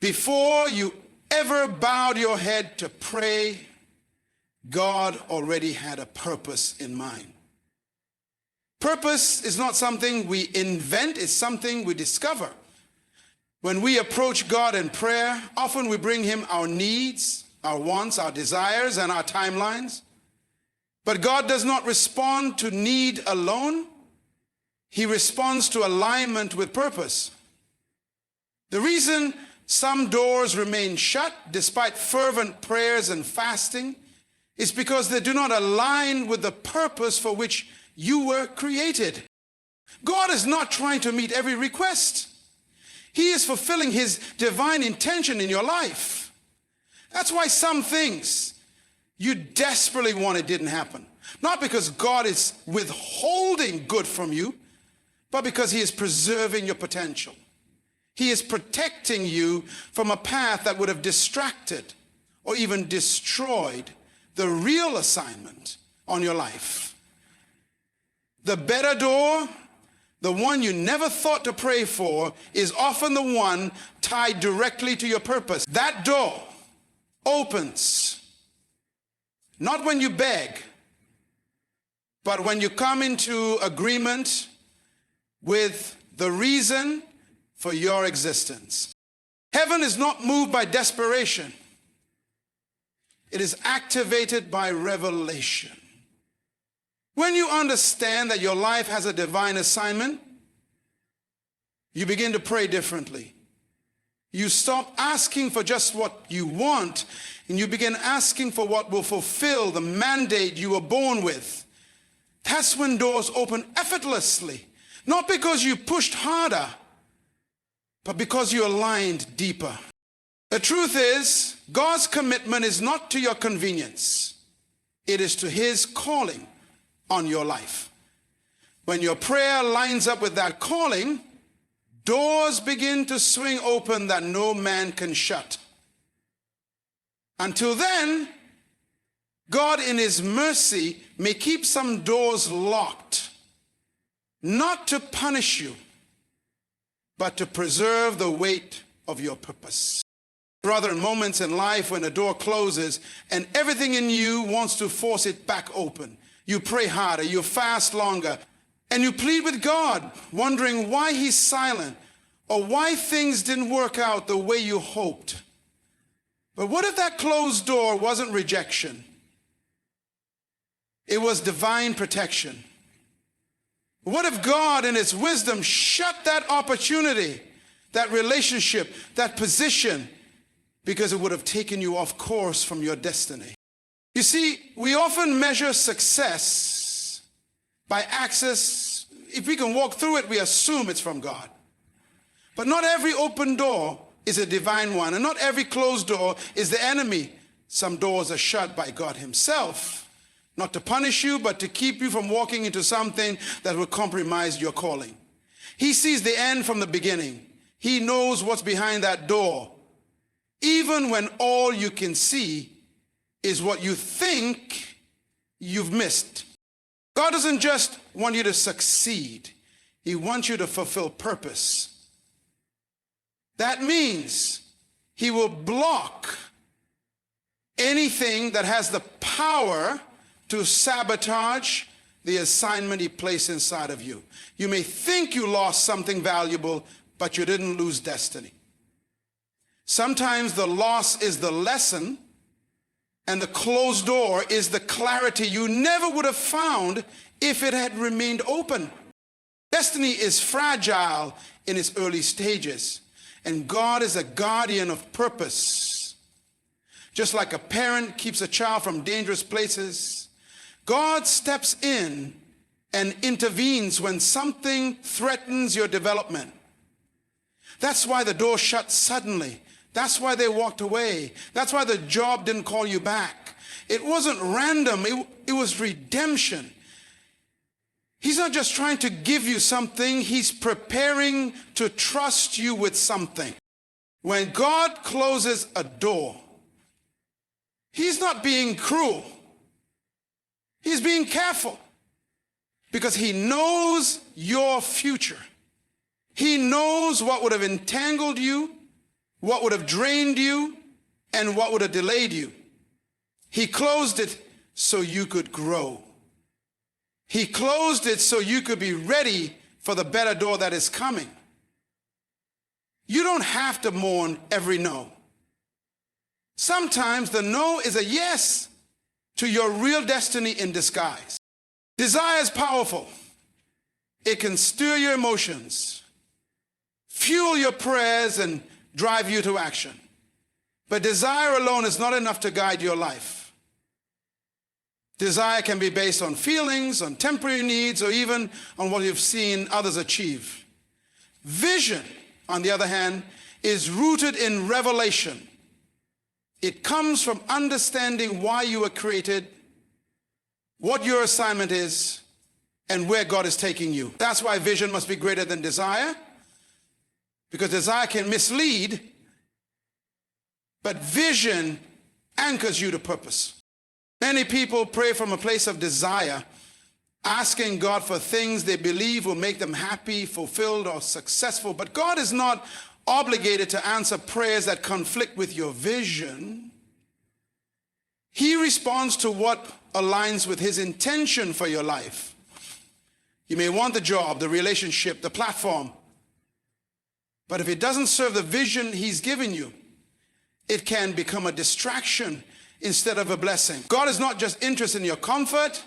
Before you ever bowed your head to pray, God already had a purpose in mind. Purpose is not something we invent, it's something we discover. When we approach God in prayer, often we bring him our needs, our wants, our desires, and our timelines. But God does not respond to need alone. He responds to alignment with purpose. The reason some doors remain shut despite fervent prayers and fasting is because they do not align with the purpose for which you were created. God is not trying to meet every request. He is fulfilling his divine intention in your life. That's why some things you desperately wanted didn't happen. Not because God is withholding good from you, but because he is preserving your potential. He is protecting you from a path that would have distracted or even destroyed the real assignment on your life. The better door, the one you never thought to pray for, is often the one tied directly to your purpose. That door opens not when you beg, but when you come into agreement with the reason for your existence. Heaven is not moved by desperation. It is activated by revelation. When you understand that your life has a divine assignment, you begin to pray differently. You stop asking for just what you want, and you begin asking for what will fulfill the mandate you were born with. That's when doors open effortlessly, not because you pushed harder, but because you aligned deeper. The truth is, God's commitment is not to your convenience. It is to his calling on your life. When your prayer lines up with that calling, doors begin to swing open that no man can shut. Until then, God in his mercy may keep some doors locked, not to punish you, but to preserve the weight of your purpose. Rather, in moments in life when a door closes and everything in you wants to force it back open, you pray harder, you fast longer, and you plead with God, wondering why he's silent or why things didn't work out the way you hoped. But what if that closed door wasn't rejection? It was divine protection. What if God in his wisdom shut that opportunity, that relationship, that position, because it would have taken you off course from your destiny? You see, we often measure success by access. If we can walk through it, we assume it's from God. But not every open door is a divine one, and not every closed door is the enemy. Some doors are shut by God himself, not to punish you, but to keep you from walking into something that will compromise your calling. He sees the end from the beginning. He knows what's behind that door, even when all you can see is what you think you've missed. God doesn't just want you to succeed. He wants you to fulfill purpose. That means he will block anything that has the power to sabotage the assignment he placed inside of you. You may think you lost something valuable, but you didn't lose destiny. Sometimes the loss is the lesson, and the closed door is the clarity you never would have found if it had remained open. Destiny is fragile in its early stages, and God is a guardian of purpose. Just like a parent keeps a child from dangerous places, God steps in and intervenes when something threatens your development. That's why the door shut suddenly. That's why they walked away. That's why the job didn't call you back. It wasn't random. It was redemption. He's not just trying to give you something. He's preparing to trust you with something. When God closes a door, he's not being cruel. He's being careful because he knows your future. He knows what would have entangled you what would have drained you, and what would have delayed you. He closed it so you could grow. He closed it so you could be ready for the better door that is coming. You don't have to mourn every no. Sometimes the no is a yes to your real destiny in disguise. Desire is powerful. It can stir your emotions, fuel your prayers, and drive you to action. But desire alone is not enough to guide your life. Desire can be based on feelings, on temporary needs, or even on what you've seen others achieve. Vision, on the other hand, is rooted in revelation. It comes from understanding why you were created, what your assignment is, and where God is taking you. That's why vision must be greater than desire, because desire can mislead, but vision anchors you to purpose. Many people pray from a place of desire, asking God for things they believe will make them happy, fulfilled, or successful. But God is not obligated to answer prayers that conflict with your vision. He responds to what aligns with his intention for your life. You may want the job, the relationship, the platform, but if it doesn't serve the vision he's given you, it can become a distraction instead of a blessing. God is not just interested in your comfort,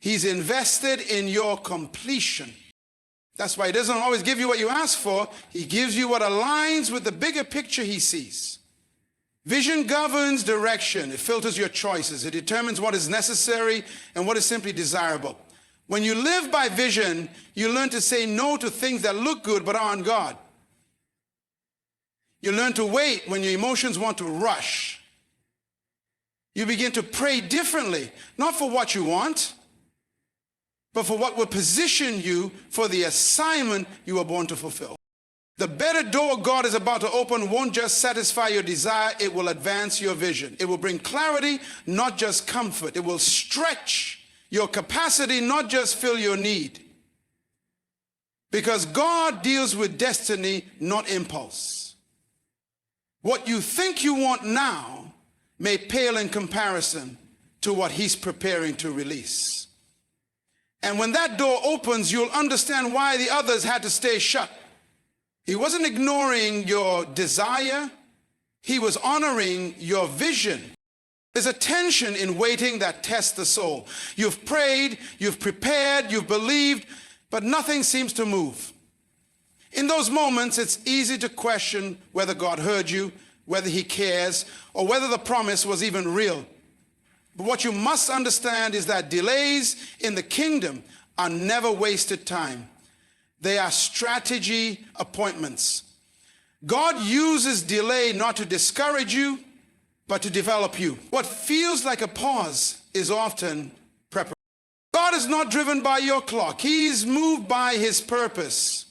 he's invested in your completion. That's why he doesn't always give you what you ask for. He gives you what aligns with the bigger picture he sees. Vision governs direction. It filters your choices. It determines what is necessary and what is simply desirable. When you live by vision, you learn to say no to things that look good but aren't God. You learn to wait when your emotions want to rush. You begin to pray differently, not for what you want, but for what will position you for the assignment you were born to fulfill. The better door God is about to open won't just satisfy your desire, it will advance your vision. It will bring clarity, not just comfort. It will stretch your capacity, not just fill your need. Because God deals with destiny, not impulse. What you think you want now may pale in comparison to what he's preparing to release. And when that door opens, you'll understand why the others had to stay shut. He wasn't ignoring your desire. He was honoring your vision. There's a tension in waiting that tests the soul. You've prayed, you've prepared, you've believed, but nothing seems to move. In those moments, it's easy to question whether God heard you, whether he cares, or whether the promise was even real. But what you must understand is that delays in the kingdom are never wasted time. They are strategy appointments. God uses delay not to discourage you, but to develop you. What feels like a pause is often preparation. God is not driven by your clock. He is moved by his purpose.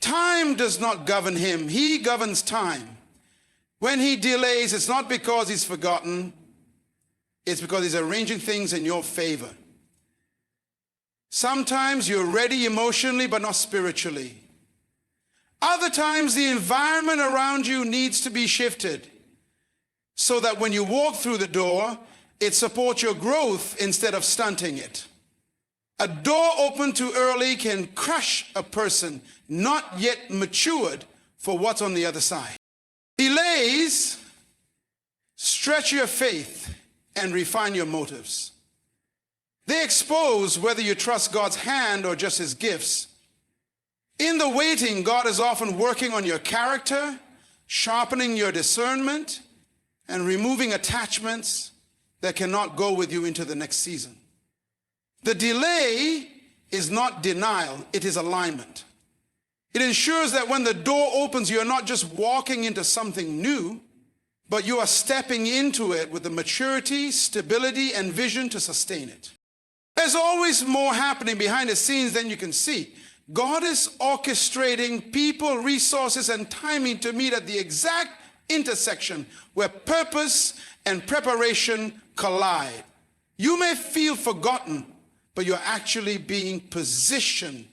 Time does not govern him. He governs time. When he delays, it's not because he's forgotten. It's because he's arranging things in your favor. Sometimes you're ready emotionally, but not spiritually. Other times the environment around you needs to be shifted so that when you walk through the door, it supports your growth instead of stunting it. A door opened too early can crush a person not yet matured for what's on the other side. Delays stretch your faith and refine your motives. They expose whether you trust God's hand or just his gifts. In the waiting, God is often working on your character, sharpening your discernment, and removing attachments that cannot go with you into the next season. The delay is not denial, it is alignment. It ensures that when the door opens, you're not just walking into something new, but you are stepping into it with the maturity, stability, and vision to sustain it. There's always more happening behind the scenes than you can see. God is orchestrating people, resources, and timing to meet at the exact intersection where purpose and preparation collide. You may feel forgotten, but you're actually being positioned.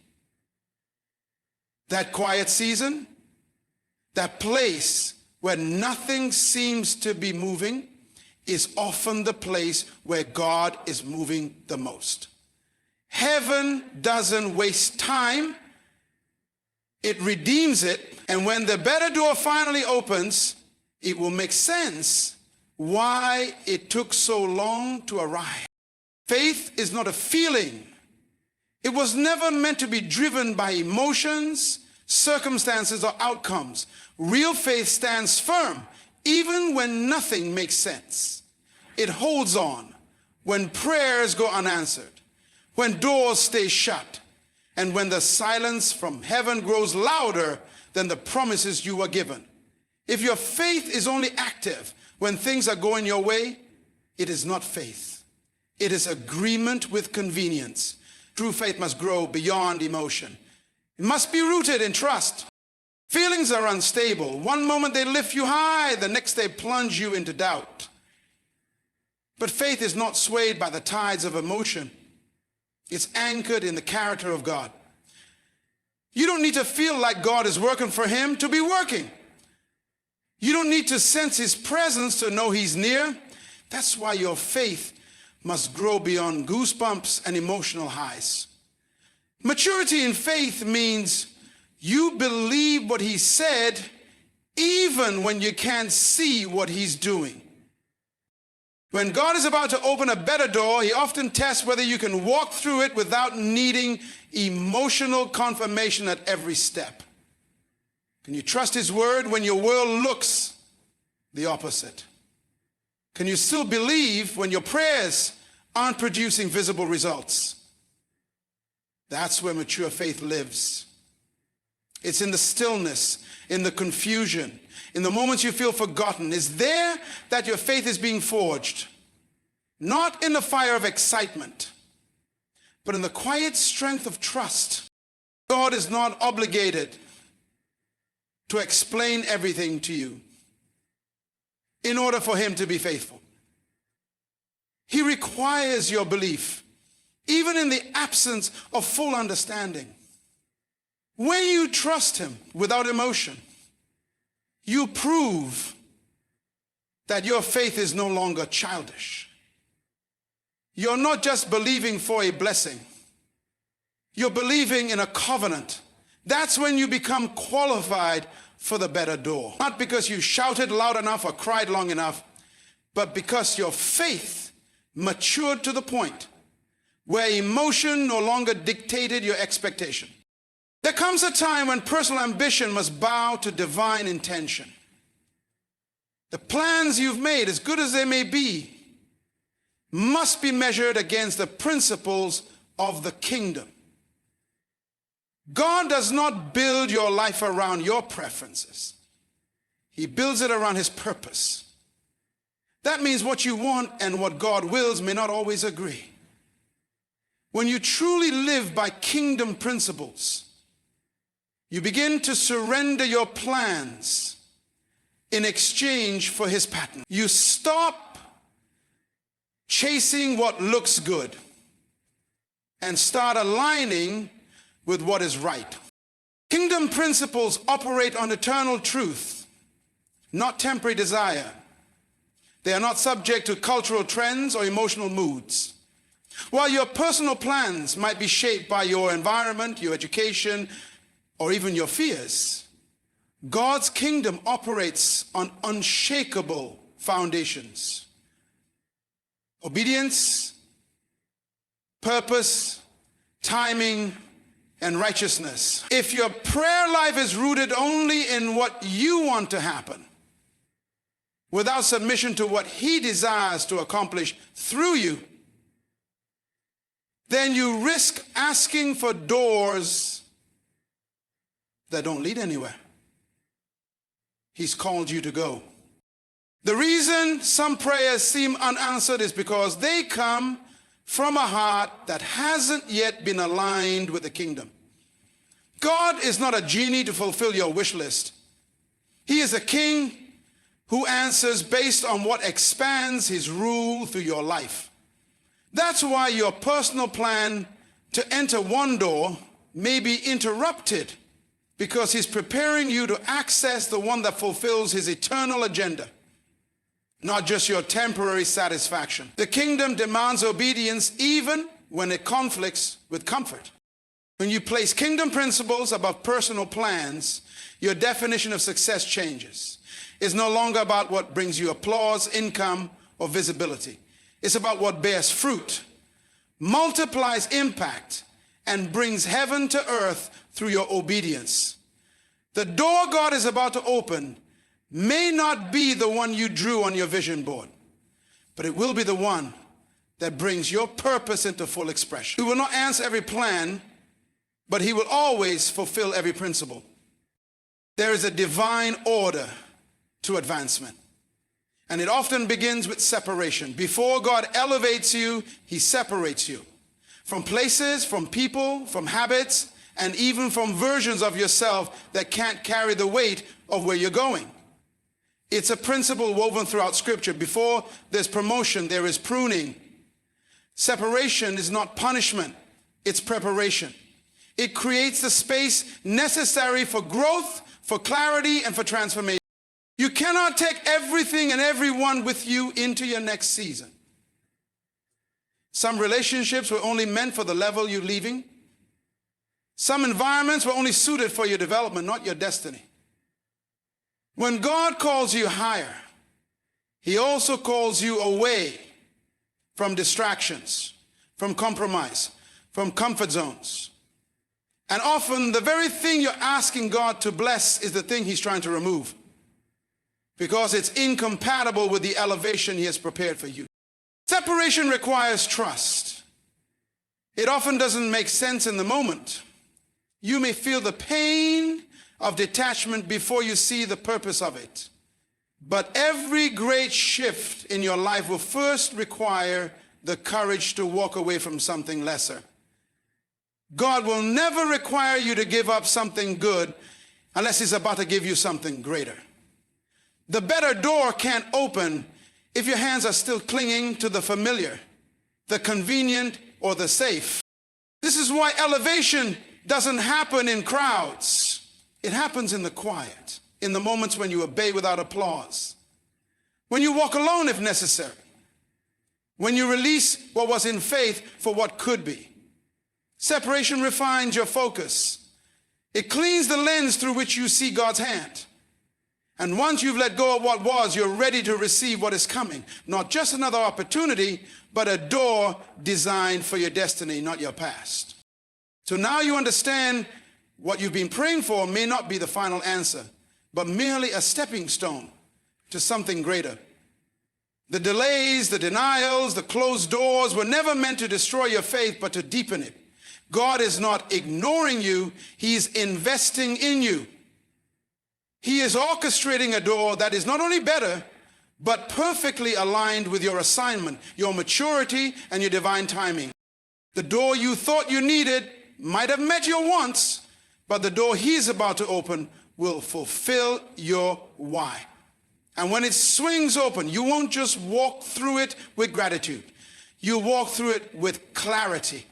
That quiet season, That place where nothing seems to be moving is often the place where God is moving the most. Heaven doesn't waste time. It redeems it. And when the better door finally opens, it will make sense why it took so long to arrive. Faith is not a feeling. It was never meant to be driven by emotions, circumstances, or outcomes. Real faith stands firm, even when nothing makes sense. It holds on when prayers go unanswered, when doors stay shut, and when the silence from heaven grows louder than the promises you were given. If your faith is only active when things are going your way, it is not faith. It is agreement with convenience. True faith must grow beyond emotion. It must be rooted in trust. Feelings are unstable. One moment they lift you high, the next they plunge you into doubt. But faith is not swayed by the tides of emotion. It's anchored in the character of God. You don't need to feel like God is working for him to be working. You don't need to sense his presence to know he's near. That's why your faith must grow beyond goosebumps and emotional highs. Maturity in faith means you believe what he said even when you can't see what he's doing. When God is about to open a better door, he often tests whether you can walk through it without needing emotional confirmation at every step. Can you trust his word when your world looks the opposite? Can you still believe when your prayers aren't producing visible results? That's where mature faith lives. It's in the stillness, in the confusion, in the moments you feel forgotten. It's there that your faith is being forged. Not in the fire of excitement, but in the quiet strength of trust. God is not obligated to explain everything to you in order for him to be faithful. He requires your belief, even in the absence of full understanding. When you trust him without emotion, you prove that your faith is no longer childish. You're not just believing for a blessing. You're believing in a covenant. That's when you become qualified for the better door. Not because you shouted loud enough or cried long enough, but because your faith matured to the point where emotion no longer dictated your expectation. There comes a time when personal ambition must bow to divine intention. The plans you've made, as good as they may be, must be measured against the principles of the kingdom. God does not build your life around your preferences. He builds it around his purpose. That means what you want and what God wills may not always agree. When you truly live by kingdom principles, you begin to surrender your plans in exchange for his pattern. You stop chasing what looks good and start aligning with what is right. Kingdom principles operate on eternal truth, not temporary desire. They are not subject to cultural trends or emotional moods. While your personal plans might be shaped by your environment, your education, or even your fears, God's kingdom operates on unshakable foundations. Obedience, purpose, timing, and righteousness. If your prayer life is rooted only in what you want to happen, without submission to what he desires to accomplish through you, then you risk asking for doors that don't lead anywhere. He's called you to go. The reason some prayers seem unanswered is because they come from a heart that hasn't yet been aligned with the kingdom. God is not a genie to fulfill your wish list. He is a king who answers based on what expands his rule through your life. That's why your personal plan to enter one door may be interrupted because he's preparing you to access the one that fulfills his eternal agenda, not just your temporary satisfaction. The kingdom demands obedience even when it conflicts with comfort. When you place kingdom principles above personal plans, your definition of success changes. It's no longer about what brings you applause, income, or visibility. It's about what bears fruit, multiplies impact, and brings heaven to earth through your obedience. The door God is about to open may not be the one you drew on your vision board, but it will be the one that brings your purpose into full expression. He will not answer every plan, but he will always fulfill every principle. There is a divine order to advancement, and it often begins with separation. Before God elevates you, he separates you from places, from people, from habits, and even from versions of yourself that can't carry the weight of where you're going. It's a principle woven throughout Scripture. Before there's promotion, there is pruning. Separation is not punishment, it's preparation. It creates the space necessary for growth, for clarity, and for transformation. You cannot take everything and everyone with you into your next season. Some relationships were only meant for the level you're leaving. Some environments were only suited for your development, not your destiny. When God calls you higher, he also calls you away from distractions, from compromise, from comfort zones. And often the very thing you're asking God to bless is the thing he's trying to remove, because it's incompatible with the elevation he has prepared for you. Separation requires trust. It often doesn't make sense in the moment. You may feel the pain of detachment before you see the purpose of it. But every great shift in your life will first require the courage to walk away from something lesser. God will never require you to give up something good unless he's about to give you something greater. The better door can't open if your hands are still clinging to the familiar, the convenient, or the safe. This is why elevation doesn't happen in crowds. It happens in the quiet, in the moments when you obey without applause, when you walk alone if necessary, when you release what was in faith for what could be. Separation refines your focus. It cleans the lens through which you see God's hand. And once you've let go of what was, you're ready to receive what is coming. Not just another opportunity, but a door designed for your destiny, not your past. So now you understand what you've been praying for may not be the final answer, but merely a stepping stone to something greater. The delays, the denials, the closed doors were never meant to destroy your faith, but to deepen it. God is not ignoring you, he's investing in you. He is orchestrating a door that is not only better, but perfectly aligned with your assignment, your maturity, and your divine timing. The door you thought you needed might have met your wants, but the door he's about to open will fulfill your why. And when it swings open, you won't just walk through it with gratitude. You'll walk through it with clarity.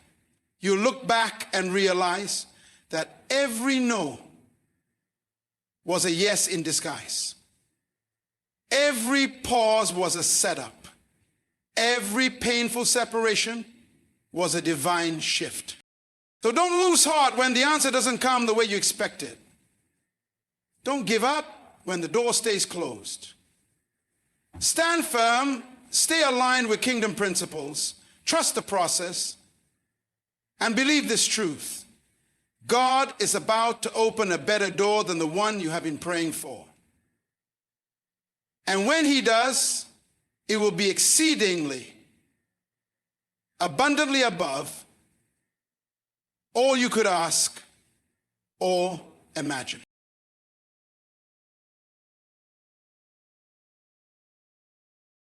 You look back and realize that every no was a yes in disguise. Every pause was a setup. Every painful separation was a divine shift. So don't lose heart when the answer doesn't come the way you expected. Don't give up when the door stays closed. Stand firm, stay aligned with kingdom principles, trust the process, and believe this truth. God is about to open a better door than the one you have been praying for. And when he does, it will be exceedingly, abundantly above all you could ask or imagine.